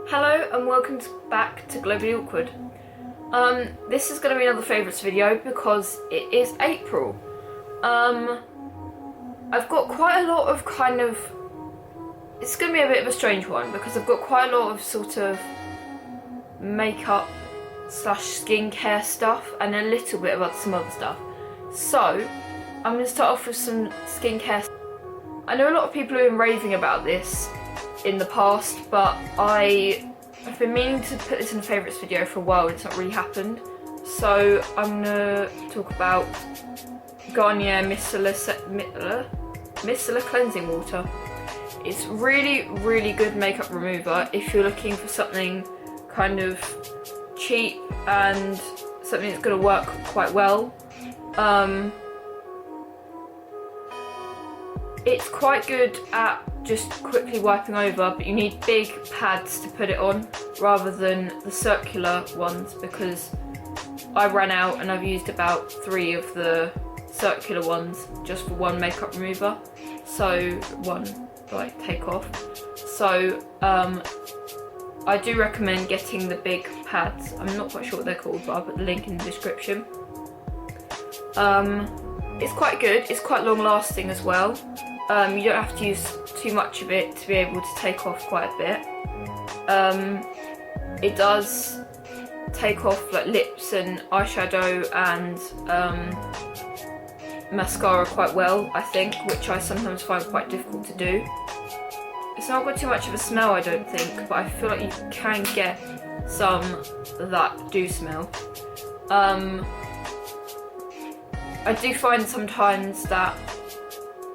Hello and welcome back to Globally Awkward. This is going to be another favourites video because it is April. I've got quite a lot of it's going to be a bit of a strange one because I've got quite a lot of sort of makeup / skincare stuff and a little bit of some other stuff. So I'm going to start off with some skincare. I know a lot of people have been raving about this in the past, but I've been meaning to put this in a favourites video for a while and it's not really happened. So I'm going to talk about Garnier Micellar Cleansing Water. It's really good makeup remover if you're looking for something kind of cheap and something that's going to work quite well. It's quite good at just quickly wiping over, but you need big pads to put it on rather than the circular ones because I ran out and I've used about 3 of the circular ones just for one makeup remover, so one like take off. So I do recommend getting the big pads. I'm not quite sure what they're called, but I'll put the link in the description. It's quite good, it's quite long lasting as well. You don't have to use too much of it to be able to take off quite a bit. It does take off like lips and eyeshadow and mascara quite well, I think, which I sometimes find quite difficult to do. It's not got too much of a smell, I don't think, but I feel like you can get some that do smell. I do find sometimes that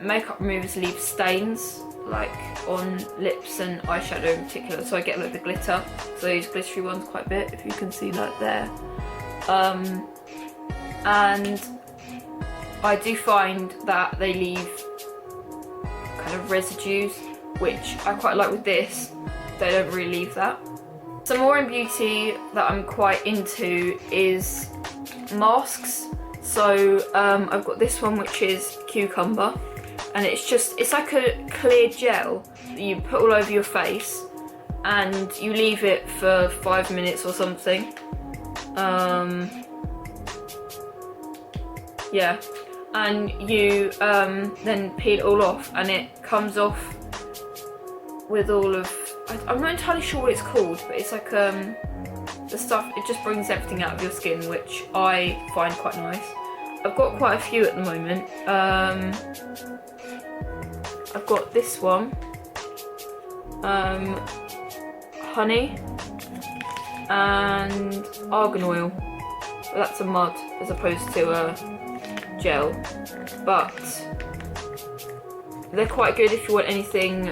makeup removers leave stains like on lips and eyeshadow in particular, so I get like the glitter, so I use glittery ones quite a bit, if you can see that there. And I do find that they leave kind of residues, which I quite like with this. They don't really leave that. Some more in beauty that I'm quite into is masks. So I've got this one which is cucumber, and it's like a clear gel that you put all over your face and you leave it for 5 minutes or something. Yeah, and you then peel it all off and it comes off with all of, I'm not entirely sure what it's called, but it's like the stuff, it just brings everything out of your skin, which I find quite nice. I've got quite a few at the moment. I've got this one, honey and argan oil. That's a mud as opposed to a gel, but they're quite good if you want anything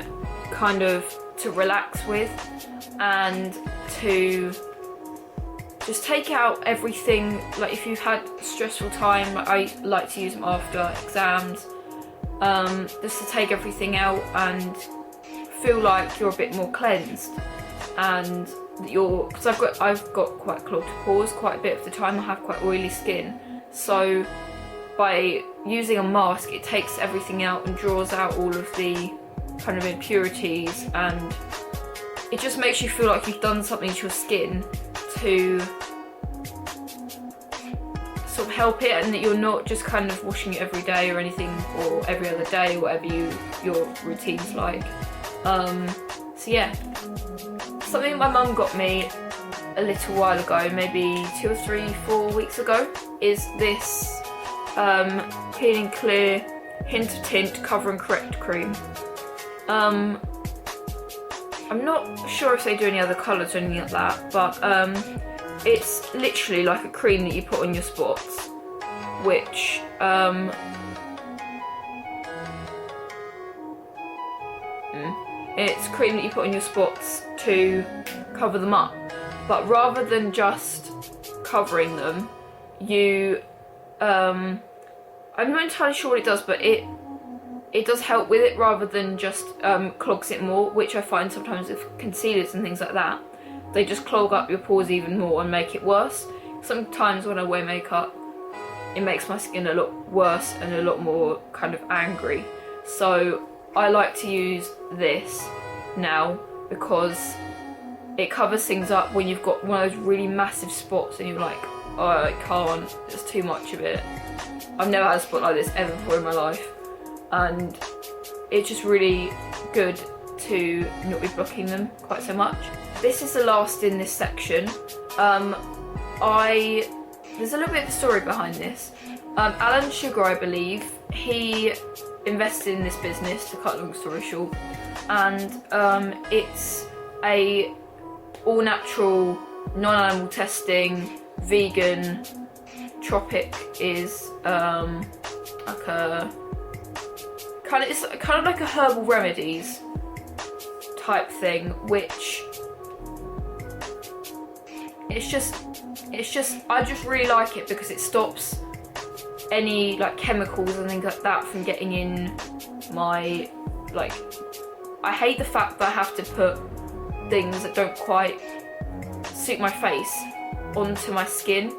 kind of to relax with and to just take out everything. Like if you've had a stressful time, I like to use them after exams, just to take everything out and feel like you're a bit more cleansed, and because I've got quite clogged pores quite a bit of the time. I have quite oily skin, so by using a mask it takes everything out and draws out all of the kind of impurities, and it just makes you feel like you've done something to your skin to sort of help it, and that you're not just kind of washing it every day or anything, or every other day, whatever your routine's like. So yeah, something my mum got me a little while ago, maybe 2 or 3, 4 weeks ago, is this Clean and Clear Hint of Tint Cover and Correct Cream. I'm not sure if they do any other colours or anything like that, but it's literally like a cream that you put on your spots, which it's cream that you put on your spots to cover them up, but rather than just covering them, you I'm not entirely sure what it does, but it does help with it rather than just clogs it more, which I find sometimes with concealers and things like that, they just clog up your pores even more and make it worse. Sometimes when I wear makeup, it makes my skin a lot worse and a lot more kind of angry. So I like to use this now because it covers things up when you've got one of those really massive spots and you're like, oh, I can't, there's too much of it. I've never had a spot like this ever before in my life, and it's just really good to not be blocking them quite so much. This is the last in this section. There's a little bit of a story behind this. Alan Sugar, I believe, he invested in this business, to cut a long story short, and it's a all natural, non-animal testing, vegan. Tropic is like a it's kind of like a herbal remedies type thing, which it's just I just really like it because it stops any like chemicals and things like that from getting in my, like, I hate the fact that I have to put things that don't quite suit my face onto my skin,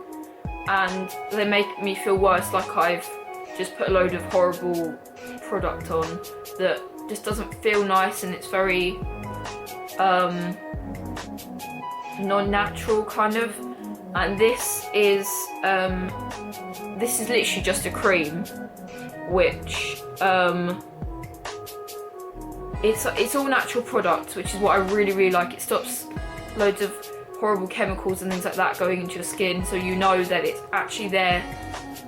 and they make me feel worse, like I've just put a load of horrible product on that just doesn't feel nice, and it's very non-natural kind of. And this is literally just a cream, which it's all natural products, which is what I really like. It stops loads of horrible chemicals and things like that going into your skin, so you know that it's actually there,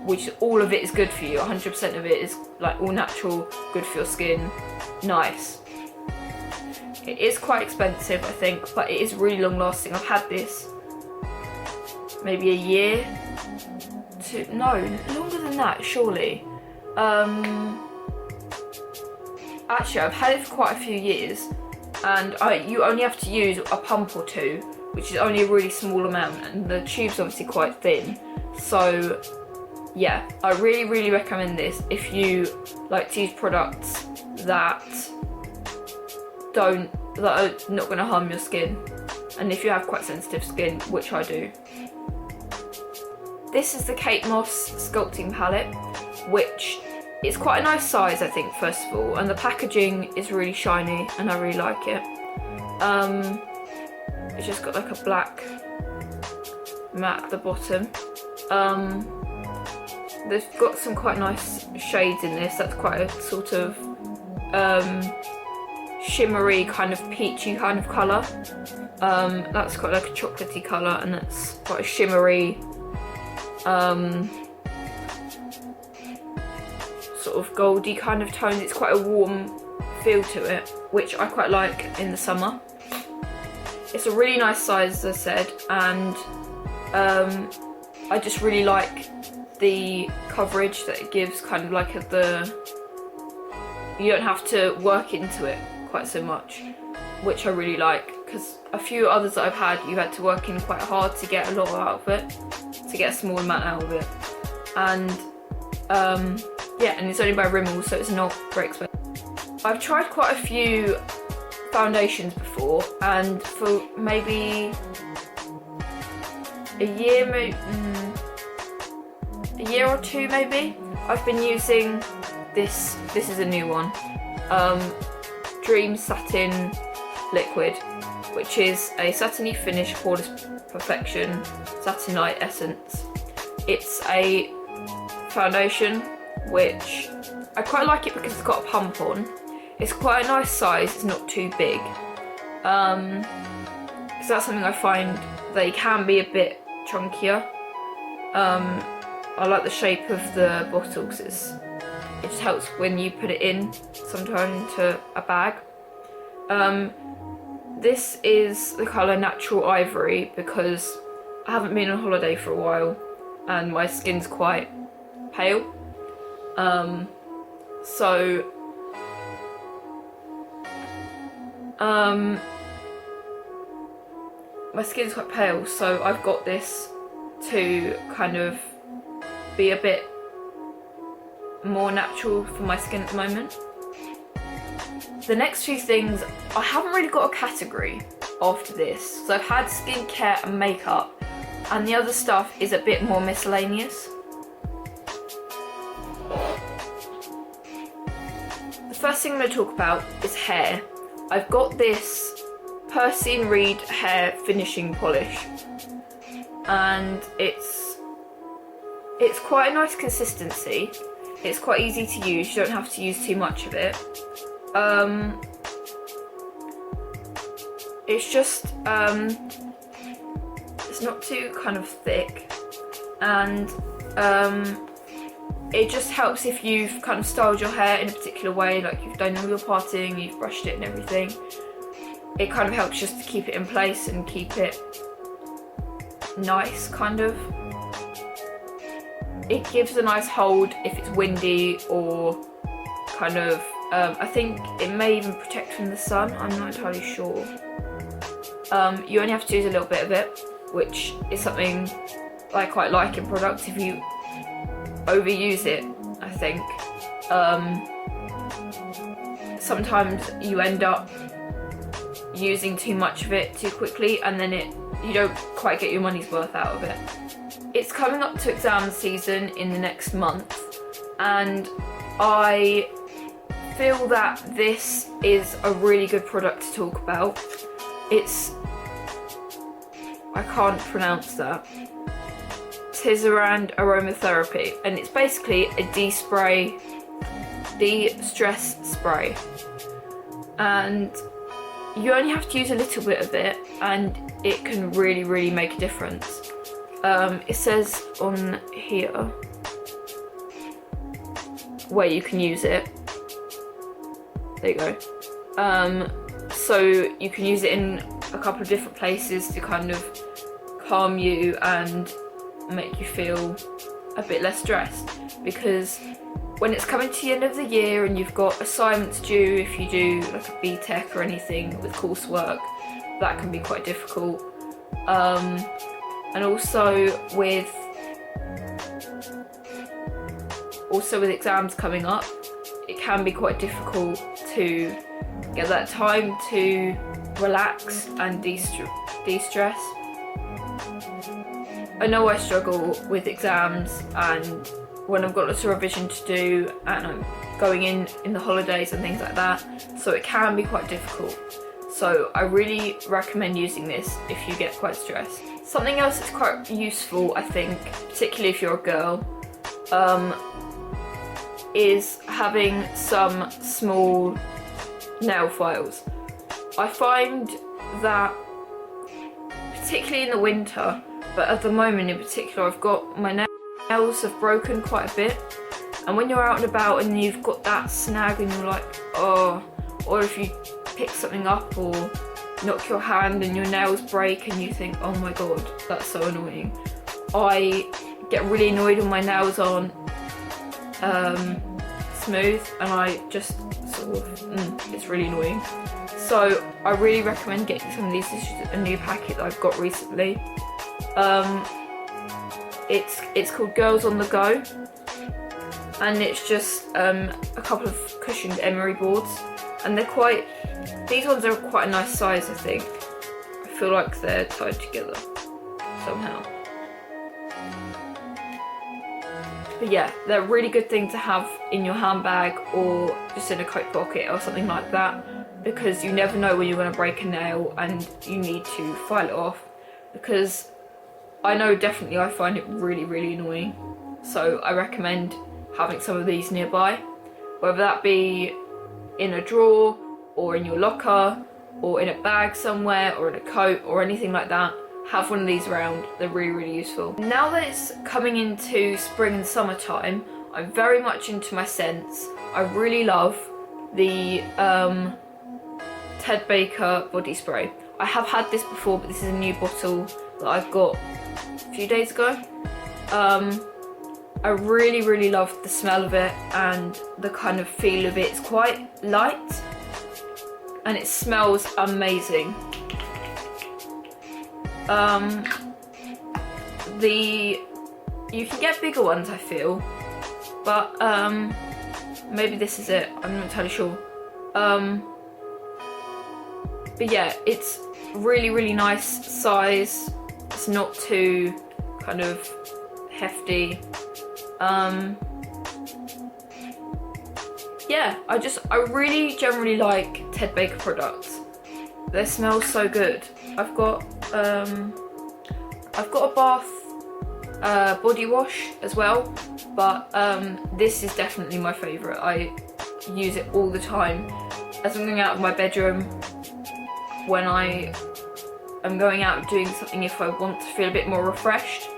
which all of it is good for you. 100% of it is like all natural, good for your skin, nice. It is quite expensive, I think, but it is really long lasting. I've had this maybe a year to, no, longer than that, surely. Actually, I've had it for quite a few years, and you only have to use a pump or two, which is only a really small amount, and the tube's obviously quite thin. So yeah, I really recommend this if you like to use products that are not going to harm your skin, and if you have quite sensitive skin, which I do. This is the Kate Moss sculpting palette, which is quite a nice size, I think, first of all, and the packaging is really shiny and I really like it. It's just got like a black mat at the bottom. They've got some quite nice shades in this. That's quite a sort of shimmery kind of peachy kind of colour. That's got like a chocolatey colour, and that's quite a shimmery sort of goldy kind of tone. It's quite a warm feel to it, which I quite like in the summer. It's a really nice size, as I said, and I just really like the coverage that it gives, kind of like you don't have to work into it quite so much, which I really like, because a few others that I've had, you had to work in quite hard to get a lot out of it, to get a small amount out of it. And yeah, and it's only by Rimmel, so it's not very expensive. I've tried quite a few foundations before, and for maybe a year or two maybe, I've been using this is a new one, Dream Satin Liquid, which is a satiny finish Poreless Perfection Satinite Essence. It's a foundation which I quite like it because it's got a pump on. It's quite a nice size, it's not too big. Because that's something I find, they can be a bit chunkier. I like the shape of the bottle because it just helps when you put it in sometimes into a bag. This is the colour Natural Ivory because I haven't been on holiday for a while and my skin's quite pale. My skin's quite pale, so I've got this to kind of be a bit more natural for my skin at the moment. The next few things, I haven't really got a category after this. So I've had skincare and makeup, and the other stuff is a bit more miscellaneous. The first thing I'm going to talk about is hair. I've got this Percy and Reed hair finishing polish, and it's quite a nice consistency. It's quite easy to use, you don't have to use too much of it. It's just it's not too kind of thick, and it just helps if you've kind of styled your hair in a particular way, like you've done all your parting, you've brushed it and everything. It kind of helps just to keep it in place and keep it nice, kind of. It gives a nice hold if it's windy, or kind of, I think it may even protect from the sun, I'm not entirely sure. You only have to use a little bit of it, which is something I quite like in products. If you overuse it, I think, sometimes you end up using too much of it too quickly, and then you don't quite get your money's worth out of it. It's coming up to exam season in the next month, and I feel that this is a really good product to talk about. I can't pronounce that. Tisserand Aromatherapy, and it's basically a de-stress spray, and you only have to use a little bit of it, and it can really make a difference. It says on here where you can use it. There you go. So you can use it in a couple of different places to kind of calm you and make you feel a bit less stressed, because when it's coming to the end of the year and you've got assignments due, if you do like a BTEC or anything with coursework, that can be quite difficult. And also with exams coming up, it can be quite difficult to get that time to relax and de-stress. I know I struggle with exams, and when I've got lots of revision to do and I'm going in the holidays and things like that, so it can be quite difficult. So I really recommend using this if you get quite stressed. Something else that's quite useful, I think, particularly if you're a girl, is having some small nail files. I find that, particularly in the winter, but at the moment in particular, I've got my nails have broken quite a bit, and when you're out and about and you've got that snag and you're like, oh, or if you pick something up or knock your hand and your nails break and you think, oh my god, that's so annoying. I get really annoyed when my nails aren't smooth, and I just sort of, it's really annoying. So I really recommend getting some of these. This is a new packet that I've got recently. It's called Girls on the Go, and it's just a couple of cushioned emery boards, and these ones are quite a nice size, I think. I feel like they're tied together somehow. But yeah, they're a really good thing to have in your handbag or just in a coat pocket or something like that, because you never know when you're going to break a nail and you need to file it off. Because I know definitely I find it really annoying. So I recommend having some of these nearby, whether that be in a drawer or in your locker or in a bag somewhere or in a coat or anything like that. Have one of these around, they're really useful. Now that it's coming into spring and summertime, I'm very much into my scents. I really love the Ted Baker body spray. I have had this before, but this is a new bottle that I've got a few days ago. I really love the smell of it and the kind of feel of it. It's quite light and it smells amazing. You can get bigger ones, I feel, but maybe this is it, I'm not entirely sure. But yeah, it's really nice size. It's not too kind of hefty. Yeah, I really generally like Ted Baker products. They smell so good. I've got a bath body wash as well, but this is definitely my favourite. I use it all the time as I'm going out of my bedroom, when I am going out doing something, if I want to feel a bit more refreshed.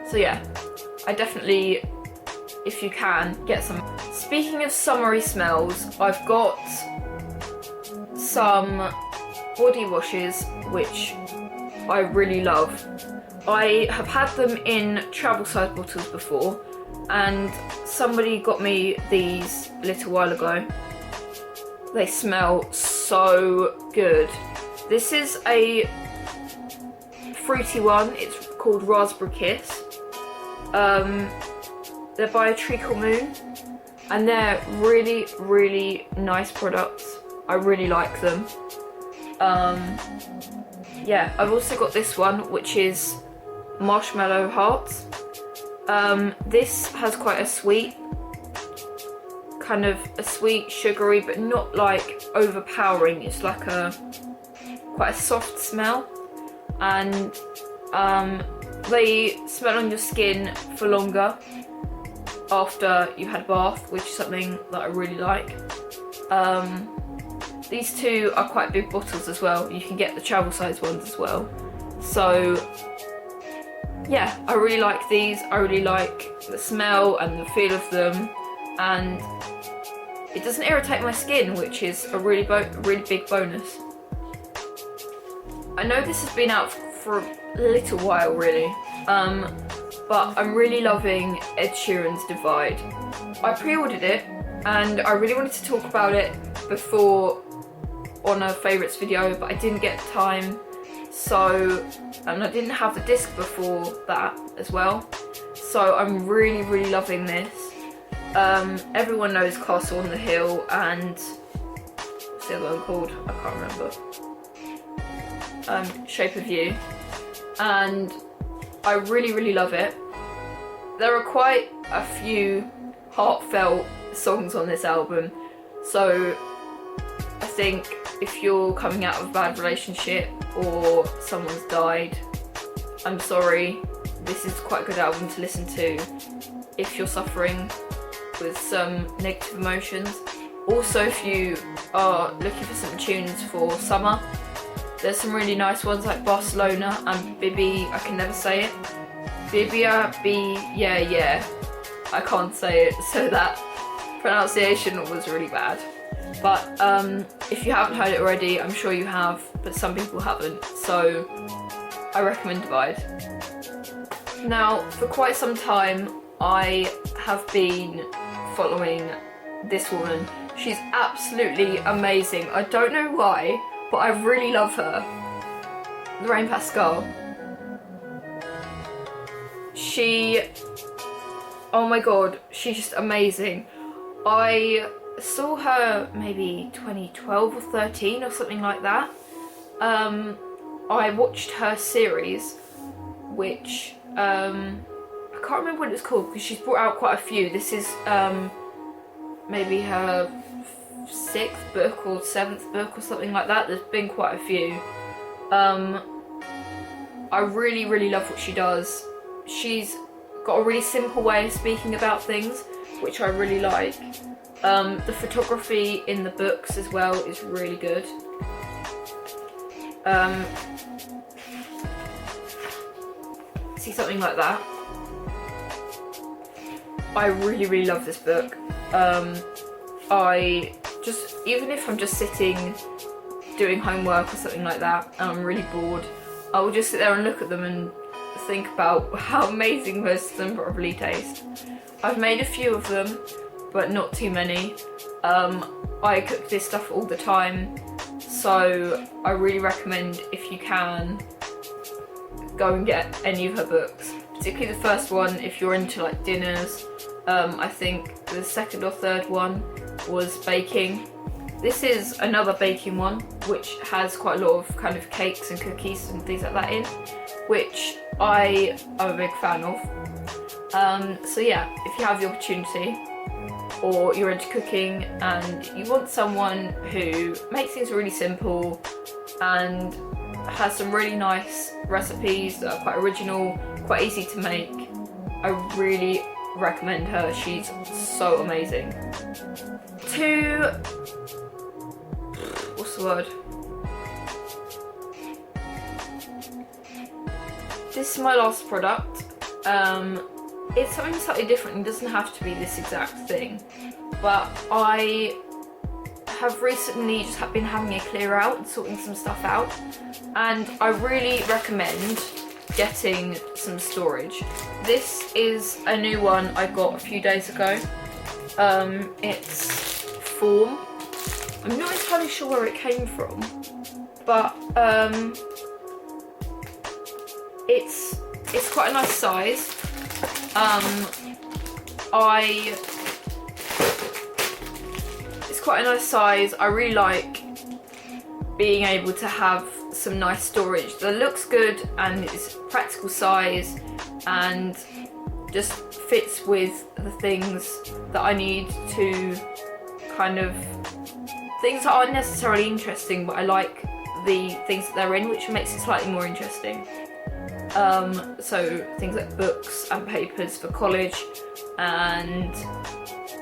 So yeah, I definitely, if you can, get some. Speaking of summery smells, I've got some body washes which I really love. I have had them in travel size bottles before, and somebody got me these a little while ago. They smell so good. This is a fruity one. It's called Raspberry Kiss. They're by Treacle Moon, and they're really, really nice products. I really like them. Yeah, I've also got this one, which is Marshmallow Hearts. This has quite a sweet, kind of a sweet, sugary, but not like overpowering. It's like quite a soft smell, and they smell on your skin for longer after you've had a bath, which is something that I really like. These two are quite big bottles as well. You can get the travel size ones as well. So yeah, I really like these. I really like the smell and the feel of them, and it doesn't irritate my skin, which is a really big bonus. I know this has been out for a little while really, but I'm really loving Ed Sheeran's Divide. I pre-ordered it, and I really wanted to talk about it before on a favourites video, but I didn't get time, and I didn't have the disc before that as well, so I'm really, really loving this. Everyone knows Castle on the Hill and what's the other one called? I can't remember. Shape of You, and I really, really love it. There are quite a few heartfelt songs on this album, so I think if you're coming out of a bad relationship or someone's died, I'm sorry, this is quite a good album to listen to if you're suffering with some negative emotions. Also, if you are looking for some tunes for summer, there's some really nice ones like Barcelona and Bibi, I can never say it. Bibia, yeah. I can't say it, so that pronunciation was really bad. But if you haven't heard it already, I'm sure you have, but some people haven't, so I recommend Divide. Now, for quite some time, I have been following this woman. She's absolutely amazing. I don't know why, but I really love her. Lorraine Pascal. Oh my god, she's just amazing. I saw her maybe 2012 or 13 or something like that. I watched her series, which I can't remember what it's called because she's brought out quite a few. This is maybe her 6th book or 7th book or something like that. There's been quite a few. I really, really love what she does. She's got a really simple way of speaking about things, which I really like. The photography in the books as well is really good. See, something like that. I really, really love this book. I just, even if I'm just sitting doing homework or something like that and I'm really bored, I will just sit there and look at them and think about how amazing most of them probably taste. I've made a few of them, but not too many. I cook this stuff all the time, so I really recommend, if you can, go and get any of her books, particularly the first one if you're into like dinners. I think the second or third one was baking. This is another baking one which has quite a lot of kind of cakes and cookies and things like that in, which I am a big fan of. So yeah, if you have the opportunity, or you're into cooking and you want someone who makes things really simple and has some really nice recipes that are quite original, quite easy to make, I really recommend her. She's so amazing. What's the word? This is my last product. It's something slightly different. It doesn't have to be this exact thing, but I have recently just been having a clear out and sorting some stuff out, and I really recommend getting some storage. This is a new one I got a few days ago. It's Form. I'm not entirely sure where it came from, but it's quite a nice size. It's quite a nice size. I really like being able to have some nice storage that looks good and is practical size and just fits with the things that I need to kind of, things that aren't necessarily interesting, but I like the things that they're in, which makes it slightly more interesting. So things like books and papers for college, and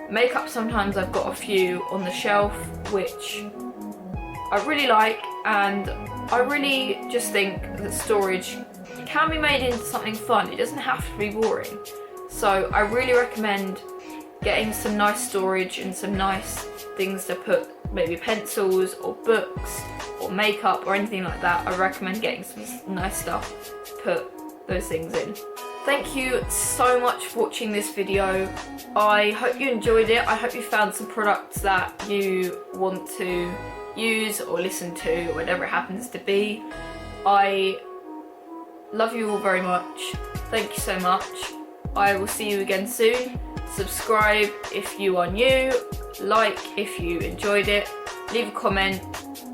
makeup. Sometimes I've got a few on the shelf which I really like, and I really just think that storage can be made into something fun. It doesn't have to be boring. So I really recommend getting some nice storage and some nice things to put maybe pencils or books or makeup or anything like that. I recommend getting some nice stuff to put those things in. Thank you so much for watching this video. I hope you enjoyed it. I hope you found some products that you want to use or listen to, or whatever it happens to be. I love you all very much. Thank you so much. I will see you again soon. Subscribe if you are new, like if you enjoyed it, leave a comment,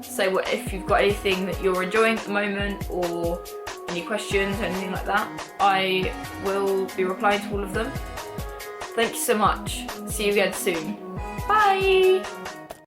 say what if you've got anything that you're enjoying at the moment or any questions or anything like that. I will be replying to all of them. Thank you so much. See you again soon. Bye!